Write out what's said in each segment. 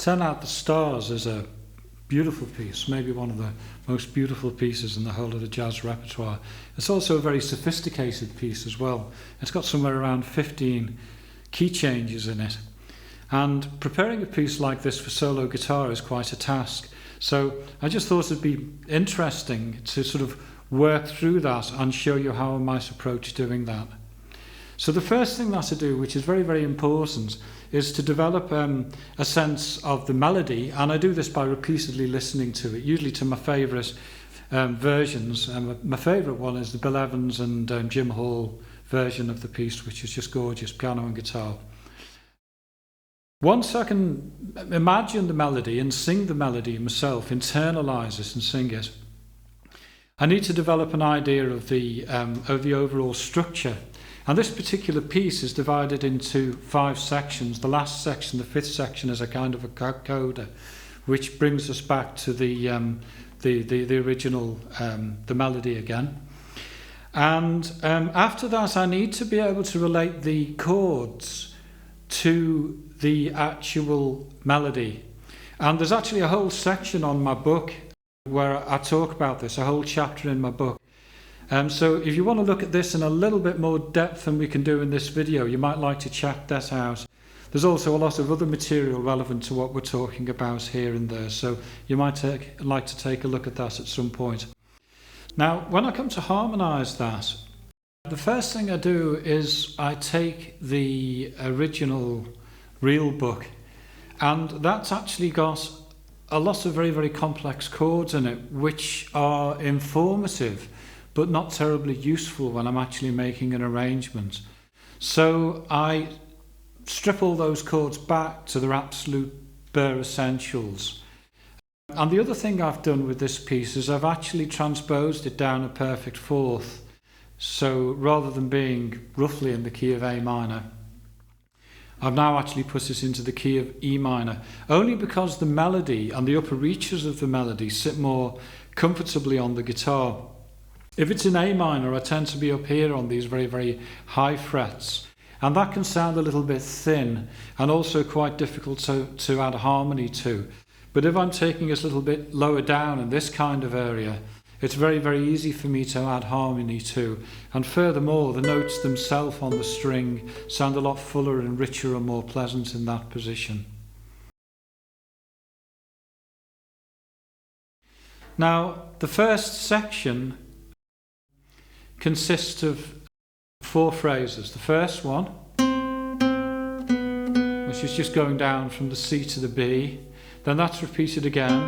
Turn Out the Stars is a beautiful piece, maybe one of the most beautiful pieces in the whole of the jazz repertoire. It's also a very sophisticated piece as well. It's got somewhere around 15 key changes in it. And preparing a piece like this for solo guitar is quite a task. So I just thought it'd be interesting to sort of work through that and show you how I might approach doing that. So the first thing that I do, which is very, very important, is to develop a sense of the melody, and I do this by repeatedly listening to it, usually to my favourite versions. My favourite one is the Bill Evans and Jim Hall version of the piece, which is just gorgeous, piano and guitar. Once I can imagine the melody and sing the melody myself, internalise it and sing it, I need to develop an idea of the overall structure. And this particular piece is divided into 5 sections. The last section, the 5th section, is a kind of a coda, which brings us back to the original, the melody again. And after that, I need to be able to relate the chords to the actual melody. And there's actually a whole section on my book where I talk about this, a whole chapter in my book. So if you want to look at this in a little bit more depth than we can do in this video, you might like to check that out. There's also a lot of other material relevant to what we're talking about here and there, so you might like to take a look at that at some point. Now, when I come to harmonise that, the first thing I do is I take the original real book, and that's actually got a lot of very, very complex chords in it, which are informative but not terribly useful when I'm actually making an arrangement. So I strip all those chords back to their absolute bare essentials. And the other thing I've done with this piece is I've actually transposed it down a perfect fourth. So rather than being roughly in the key of A minor, I've now actually put it into the key of E minor, only because the melody and the upper reaches of the melody sit more comfortably on the guitar. If it's in A minor, I tend to be up here on these very, very high frets, and that can sound a little bit thin and also quite difficult to add harmony to. But if I'm taking it a little bit lower down in this kind of area, it's very, very easy for me to add harmony to. And furthermore, the notes themselves on the string sound a lot fuller and richer and more pleasant in that position. Now, the first section consists of 4 phrases. The first one, which is just going down from the C to the B, then that's repeated again,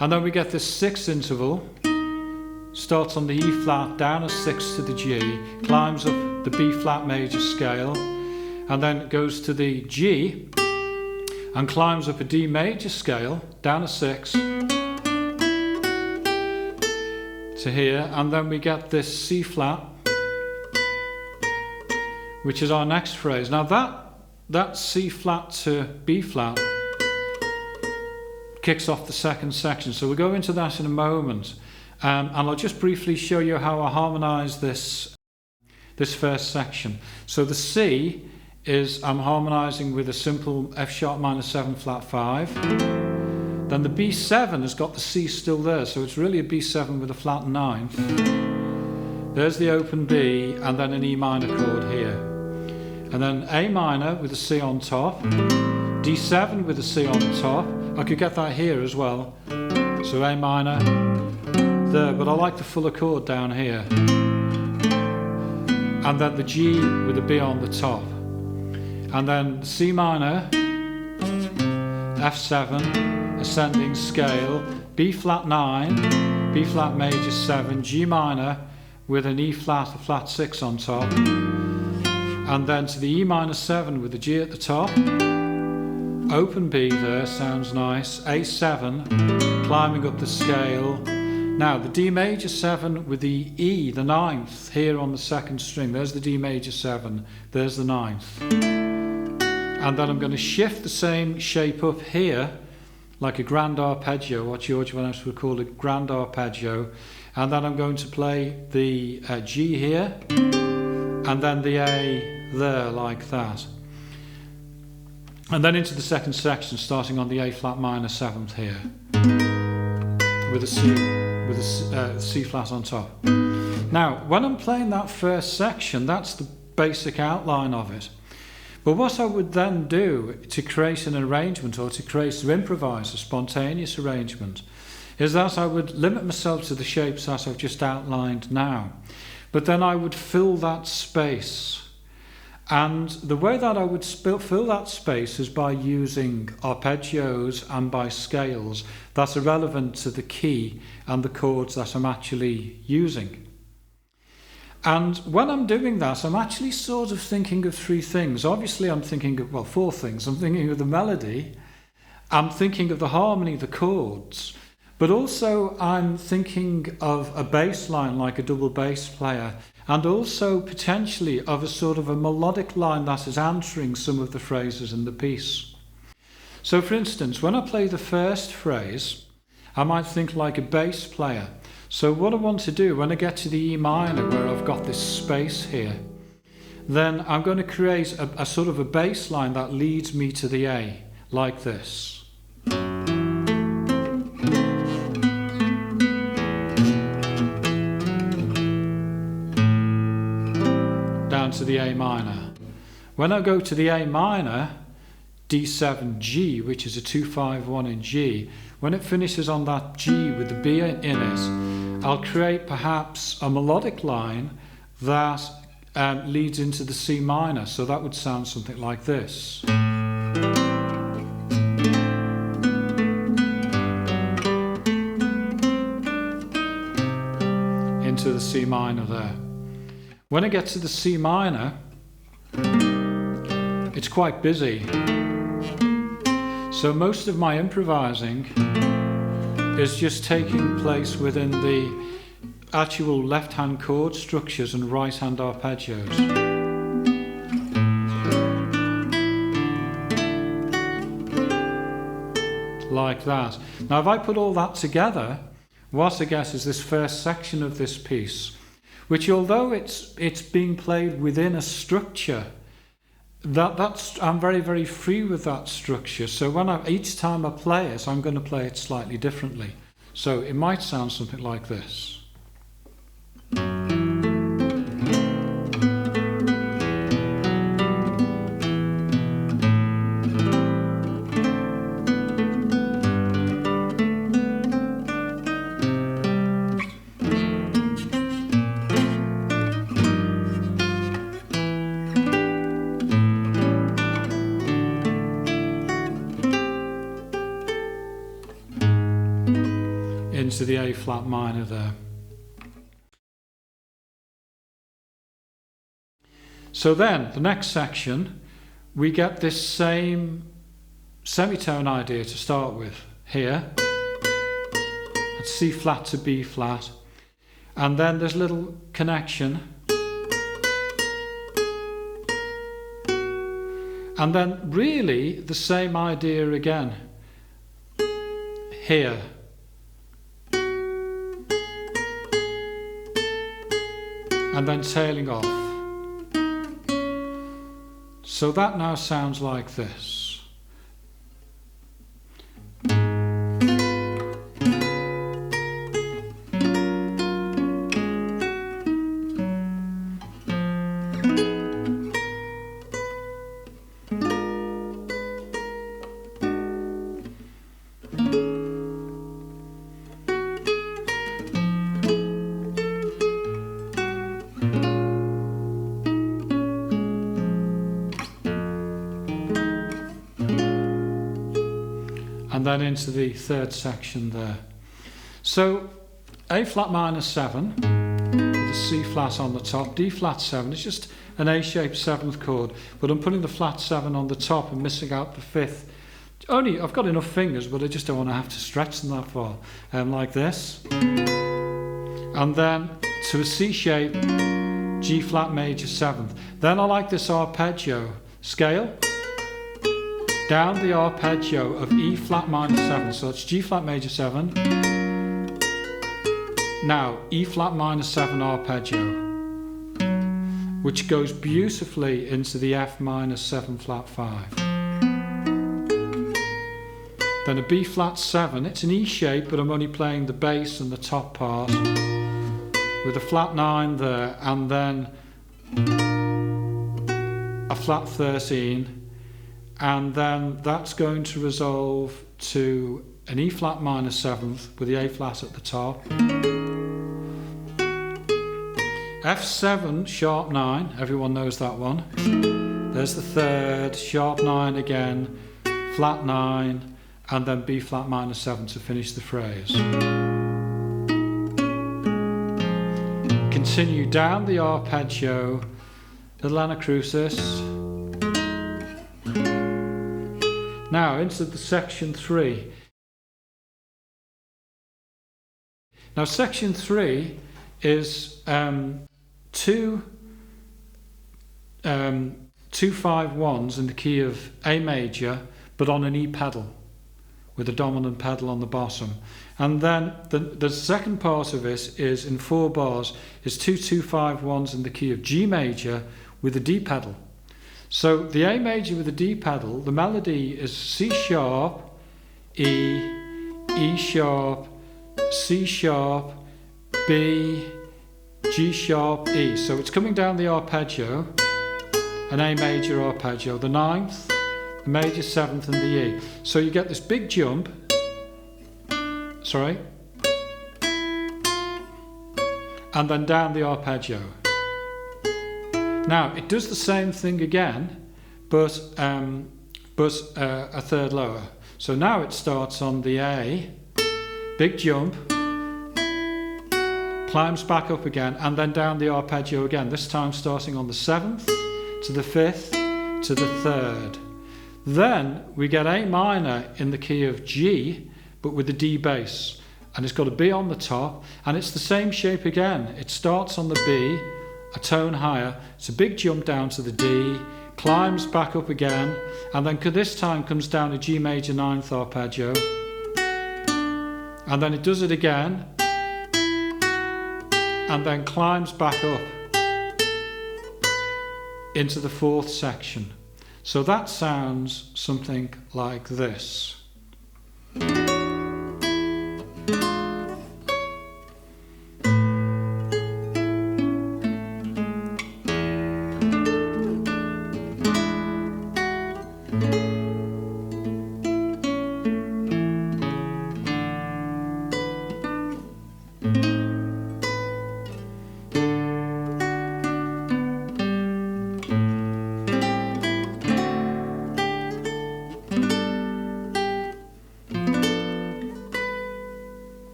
and then we get this 6th interval, starts on the E flat, down a 6 to the G, climbs up the B flat major scale, and then goes to the G and climbs up a D major scale, down a 6 to here, and then we get this C flat, which is our next phrase. Now that C flat to B flat kicks off the second section, so we'll go into that in a moment, and I'll just briefly show you how I harmonise this first section. So the C is, I'm harmonising with a simple F sharp minor 7 flat 5. Then the B7 has got the C still there, so it's really a B7 with a flat 9th. There's the open B, and then an E minor chord here. And then A minor with a C on top, D7 with a C on top. I could get that here as well. So A minor there, but I like the fuller chord down here. And then the G with a B on the top. And then C minor, F7, ascending scale, B flat 9, B flat major 7, G minor with an E flat, a flat 6 on top, and then to the E minor 7 with the G at the top, open B there, sounds nice, A7, climbing up the scale. Now the D major 7 with the E, the 9th, here on the 2nd string, there's the D major 7, there's the 9th. And then I'm going to shift the same shape up here, like a grand arpeggio, what George Van Esch would call a grand arpeggio, and then I'm going to play the G here, and then the A there, like that. And then into the second section, starting on the A flat minor 7th here, with a C flat on top. Now, when I'm playing that first section, that's the basic outline of it. But what I would then do to create an arrangement, or to improvise a spontaneous arrangement, is that I would limit myself to the shapes that I've just outlined now. But then I would fill that space. And the way that I would fill that space is by using arpeggios and by scales that are relevant to the key and the chords that I'm actually using. And when I'm doing that, I'm actually sort of thinking of three things. Obviously, I'm thinking of, well, four things. I'm thinking of the melody, I'm thinking of the harmony, the chords, but also I'm thinking of a bass line like a double bass player, and also potentially of a sort of a melodic line that is answering some of the phrases in the piece. So for instance, when I play the first phrase, I might think like a bass player. So what I want to do, when I get to the E minor where I've got this space here, then I'm going to create a sort of a bass line that leads me to the A, like this. Down to the A minor. When I go to the A minor, D7G, which is a 2-5-1 in G, when it finishes on that G with the B in it, I'll create perhaps a melodic line that leads into the C minor. So that would sound something like this. Into the C minor there. When I get to the C minor, it's quite busy. So most of my improvising is just taking place within the actual left-hand chord structures and right-hand arpeggios. Like that. Now if I put all that together, what I get is this first section of this piece, which although it's being played within a structure, I'm very, very free with that structure. So each time I play it, I'm going to play it slightly differently. So it might sound something like this. Into the A flat minor there. So then, the next section, we get this same semitone idea to start with. Here, it's C flat to B flat, and then there's a little connection, and then really the same idea again. Here. And then tailing off. So that now sounds like this. And then into the third section there. So A flat minor 7 with a C flat on the top, D flat 7, it's just an A-shaped 7th chord, but I'm putting the flat 7 on the top and missing out the 5th. I've got enough fingers, but I just don't want to have to stretch them that far. Like this. And then to a C shape, G flat major 7th. Then I like this arpeggio scale. Down the arpeggio of E flat minor 7, so it's G flat major 7, now E flat minor 7 arpeggio, which goes beautifully into the F minor 7 flat 5. then a B flat 7. It's an E shape, but I'm only playing the bass and the top part with a flat 9 there, and then a flat 13, and then that's going to resolve to an E flat minor 7th with the A flat at the top. F7 sharp 9, everyone knows that one. There's the third, sharp 9 again, flat 9, and then B flat minor 7 to finish the phrase. Continue down the arpeggio, little anacrusis. Now into the section 3. Now section 3 is two 5/1s in the key of A major, but on an E pedal, with a dominant pedal on the bottom. And then the second part of it is, in 4 bars, is two 5/1s in the key of G major with a D pedal. So the A major with the D pedal, the melody is C sharp, E, E sharp, C sharp, B, G sharp, E. So it's coming down the arpeggio, an A major arpeggio, the 9th, the major 7th and the E. So you get this big jump, and then down the arpeggio. Now it does the same thing again, but a third lower. So now it starts on the A, big jump, climbs back up again, and then down the arpeggio again, this time starting on the 7th to the 5th to the 3rd. Then we get A minor in the key of G, but with the D bass, and it's got a B on the top, and it's the same shape again. It starts on the B, a tone higher, it's a big jump down to the D, climbs back up again, and then this time comes down a G major 9th arpeggio, and then it does it again, and then climbs back up into the 4th section. So that sounds something like this.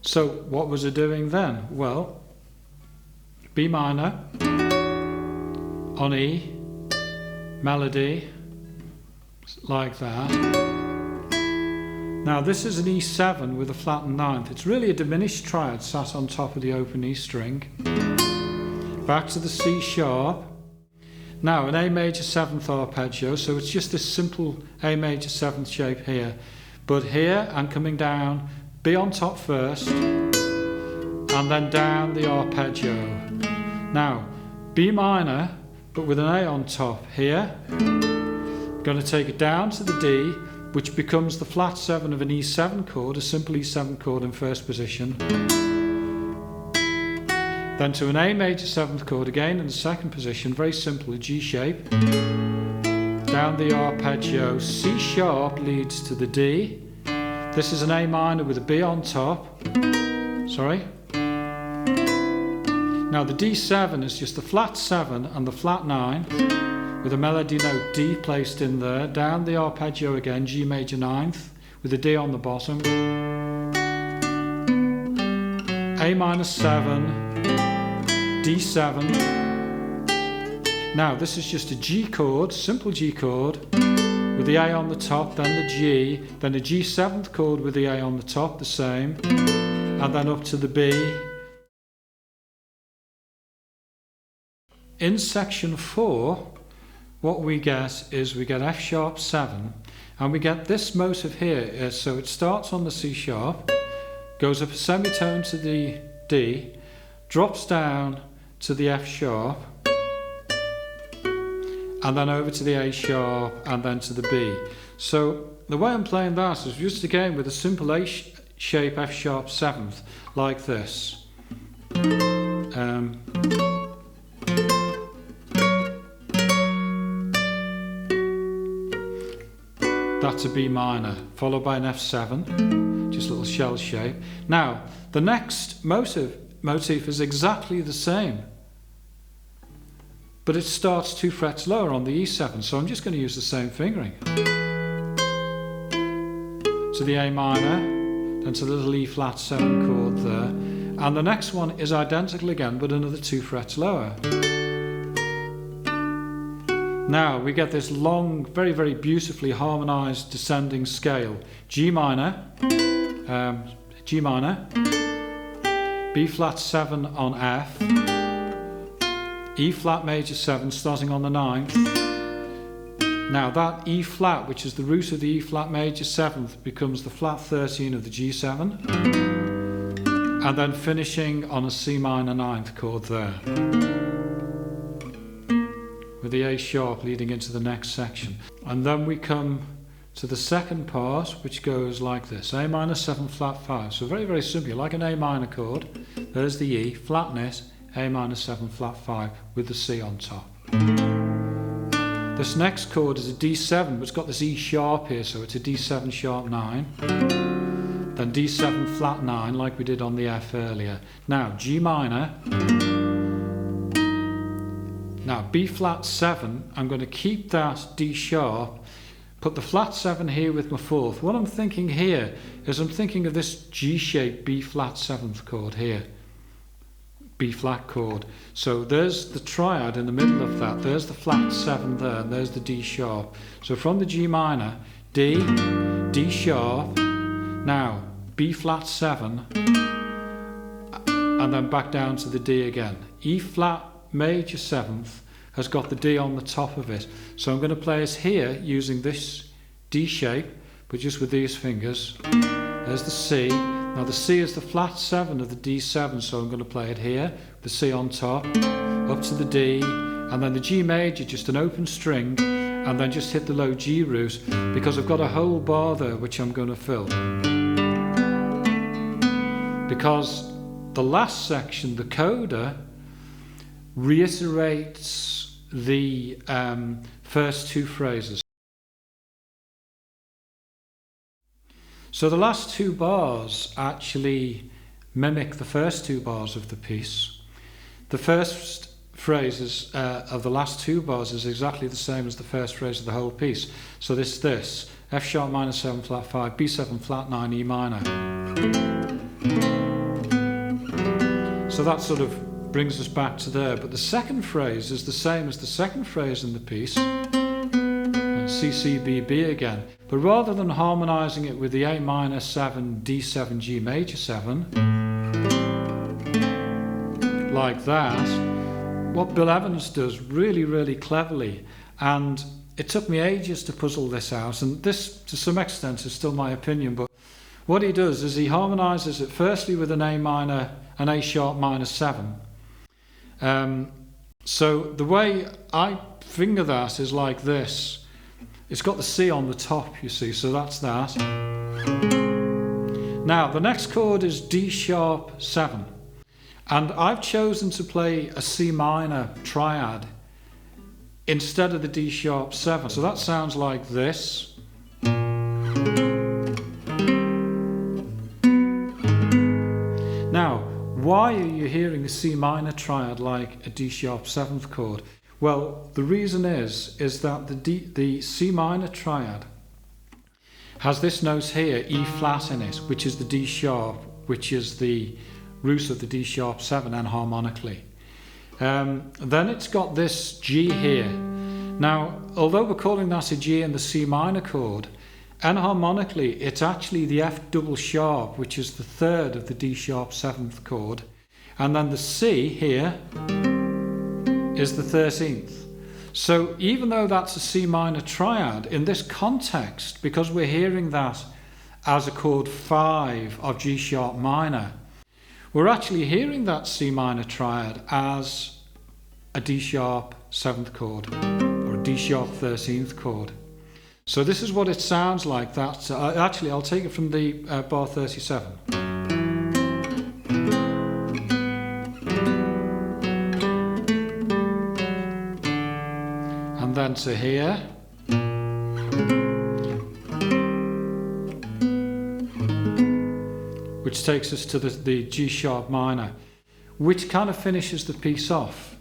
So what was it doing then? Well, B minor on E, melody, like that. Now this is an E7 with a flattened 9th. It's really a diminished triad sat on top of the open E string. Back to the C sharp. Now an A major 7th arpeggio, so it's just this simple A major 7th shape here. But here I'm coming down, B on top first, and then down the arpeggio. Now, B minor, but with an A on top here. Going to take it down to the D, which becomes the flat 7 of an E7 chord, a simple E7 chord in first position. Then to an A major 7th chord again in the second position, very simple, a G shape. Down the arpeggio, C sharp leads to the D. This is an A minor with a B on top. Now the D7 is just the flat 7 and the flat 9 with a melody note D placed in there. Down the arpeggio again, G major 9th with a D on the bottom. A minor 7, D7. Now this is just a G chord, simple G chord, with the A on the top, then the G, then a G7th chord with the A on the top, the same, and then up to the B. In section 4, what we get is we get F sharp 7, and we get this motive here. So it starts on the C sharp, goes up a semitone to the D, drops down to the F sharp, and then over to the A sharp, and then to the B. So the way I'm playing that is just again with a simple A shape F sharp 7th, like this. That's a B minor, followed by an F7, just a little shell shape. Now, the next motif is exactly the same, but it starts 2 frets lower on the E7, so I'm just going to use the same fingering. To the A minor, then to the little E flat 7 chord there, and the next one is identical again, but another 2 frets lower. Now we get this long, very, very beautifully harmonized descending scale. G minor, B flat 7 on F, E flat major 7 starting on the 9th. Now that E flat, which is the root of the E flat major 7th, becomes the flat 13 of the G7, and then finishing on a C minor 9th chord there, with the A sharp leading into the next section. And then we come to the second part, which goes like this: A minor 7 flat 5. So very, very simple, like an A minor chord. There's the E, flatness, A minor 7 flat 5 with the C on top. This next chord is a D7, but it's got this E sharp here, so it's a D7 sharp 9. Then D7 flat 9, like we did on the F earlier. Now G minor. Now B flat 7, I'm going to keep that D sharp, put the flat 7 here with my 4th. What I'm thinking here is I'm thinking of this G-shaped B flat 7th chord here. B flat chord. So there's the triad in the middle of that. There's the flat 7 there, and there's the D sharp. So from the G minor, D, D sharp, now B flat 7, and then back down to the D again. E flat major 7th has got the D on the top of it. So I'm going to play it here using this D shape, but just with these fingers. There's the C. Now the C is the flat 7 of the D7, so I'm going to play it here, the C on top, up to the D, and then the G major, just an open string, and then just hit the low G root, because I've got a whole bar there which I'm going to fill. Because the last section, the coda, reiterates the first 2 phrases. So the last 2 bars actually mimic the first 2 bars of the piece. The first phrase of the last 2 bars is exactly the same as the first phrase of the whole piece. So this, F sharp minor 7 flat 5, B7 flat 9, E minor. So that sort of brings us back to there. But the second phrase is the same as the second phrase in the piece. C, C, B, B again. But rather than harmonizing it with the A minor 7, D7, G major 7, like that, what Bill Evans does really, really cleverly, and it took me ages to puzzle this out, and this to some extent is still my opinion, but what he does is he harmonizes it firstly with an A sharp minor 7. So the way I finger that is like this. It's got the C on the top, you see, so that's that. Now, the next chord is D sharp 7. And I've chosen to play a C minor triad instead of the D sharp 7. So that sounds like this. Now, why are you hearing a C minor triad like a D sharp 7th chord? Well, the reason is that the C minor triad has this note here, E flat in it, which is the D sharp, which is the root of the D sharp 7 enharmonically. Then it's got this G here. Now, although we're calling that a G in the C minor chord, enharmonically it's actually the F double sharp, which is the 3rd of the D sharp 7th chord, and then the C here is the 13th. So even though that's a C minor triad, in this context, because we're hearing that as a chord 5 of G sharp minor, we're actually hearing that C minor triad as a D sharp 7th chord or a D sharp 13th chord. So this is what it sounds like. That actually, I'll take it from the bar 37. And then to here. Which takes us to the G sharp minor, which kind of finishes the piece off.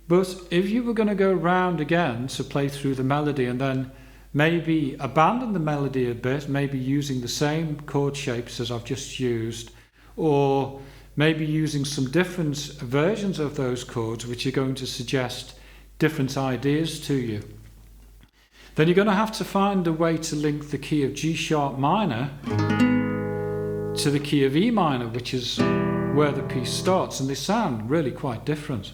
But if you were going to go round again to play through the melody and then maybe abandon the melody a bit, maybe using the same chord shapes as I've just used, or maybe using some different versions of those chords which are going to suggest different ideas to you, then you're going to have to find a way to link the key of G sharp minor to the key of E minor, which is where the piece starts, and they sound really quite different.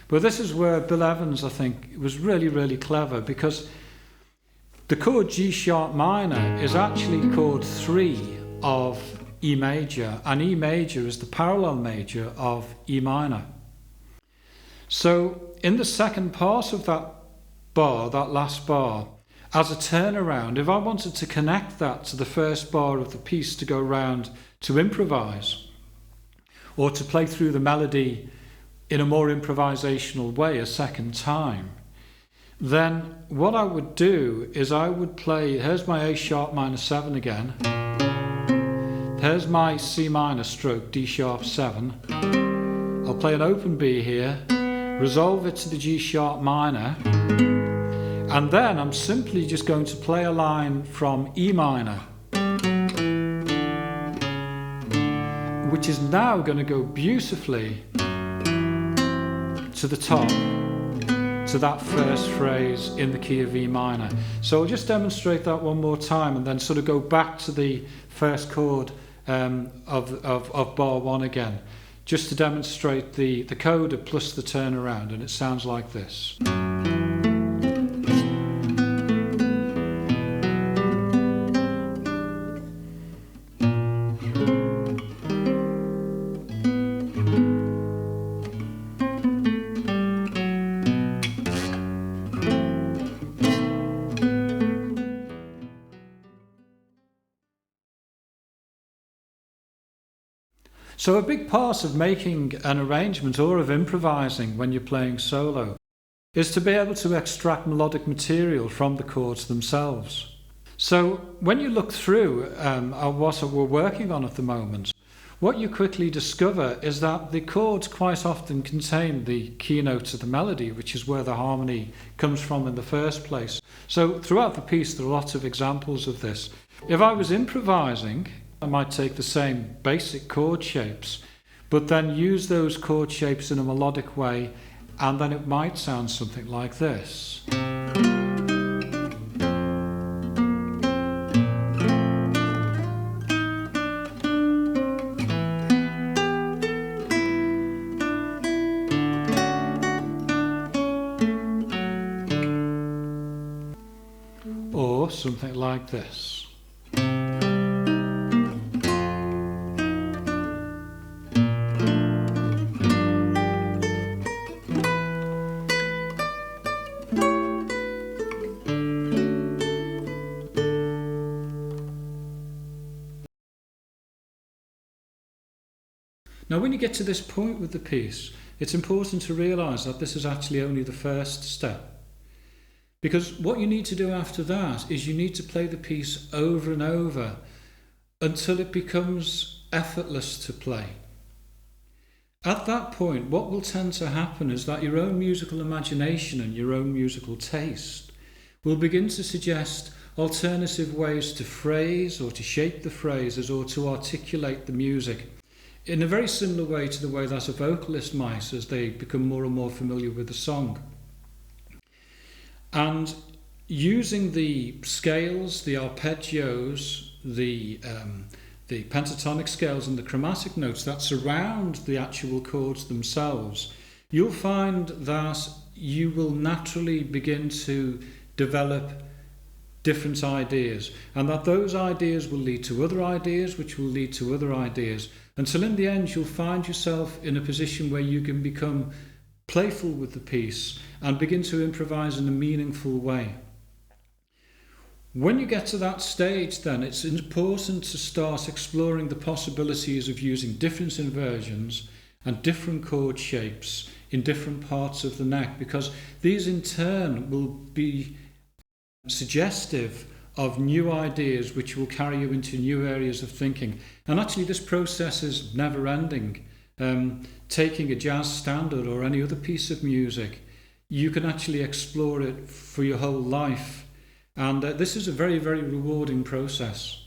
But this is where Bill Evans, I think, was really, really clever, because the chord G sharp minor is actually chord 3 of E major, and E major is the parallel major of E minor. So in the second part of that bar, that last bar, as a turnaround, if I wanted to connect that to the first bar of the piece to go round to improvise, or to play through the melody in a more improvisational way a second time, then what I would do is I would play, here's my A sharp minor 7 again, here's my C minor stroke D sharp 7, I'll play an open B here, resolve it to the G sharp minor, and then I'm simply just going to play a line from E minor, which is now going to go beautifully to the top, to that first phrase in the key of E minor. So I'll just demonstrate that one more time and then sort of go back to the first chord of bar 1 again, just to demonstrate the coda plus the turnaround, and it sounds like this. So a big part of making an arrangement or of improvising when you're playing solo is to be able to extract melodic material from the chords themselves. So when you look through what we're working on at the moment, what you quickly discover is that the chords quite often contain the keynotes of the melody, which is where the harmony comes from in the first place. So throughout the piece there are lots of examples of this. If I was improvising, I might take the same basic chord shapes, but then use those chord shapes in a melodic way, and then it might sound something like this. Or something like this. Now, when you get to this point with the piece, it's important to realise that this is actually only the first step. Because what you need to do after that is you need to play the piece over and over until it becomes effortless to play. At that point, what will tend to happen is that your own musical imagination and your own musical taste will begin to suggest alternative ways to phrase or to shape the phrases or to articulate the music, in a very similar way to the way that a vocalist might as they become more and more familiar with the song. And using the scales, the arpeggios, the pentatonic scales and the chromatic notes that surround the actual chords themselves, you'll find that you will naturally begin to develop different ideas, and that those ideas will lead to other ideas, which will lead to other ideas, until in the end you'll find yourself in a position where you can become playful with the piece, and begin to improvise in a meaningful way. When you get to that stage, then it's important to start exploring the possibilities of using different inversions and different chord shapes in different parts of the neck, because these in turn will be suggestive of new ideas which will carry you into new areas of thinking. And actually this process is never ending. Taking a jazz standard or any other piece of music, you can actually explore it for your whole life. And this is a very, very rewarding process.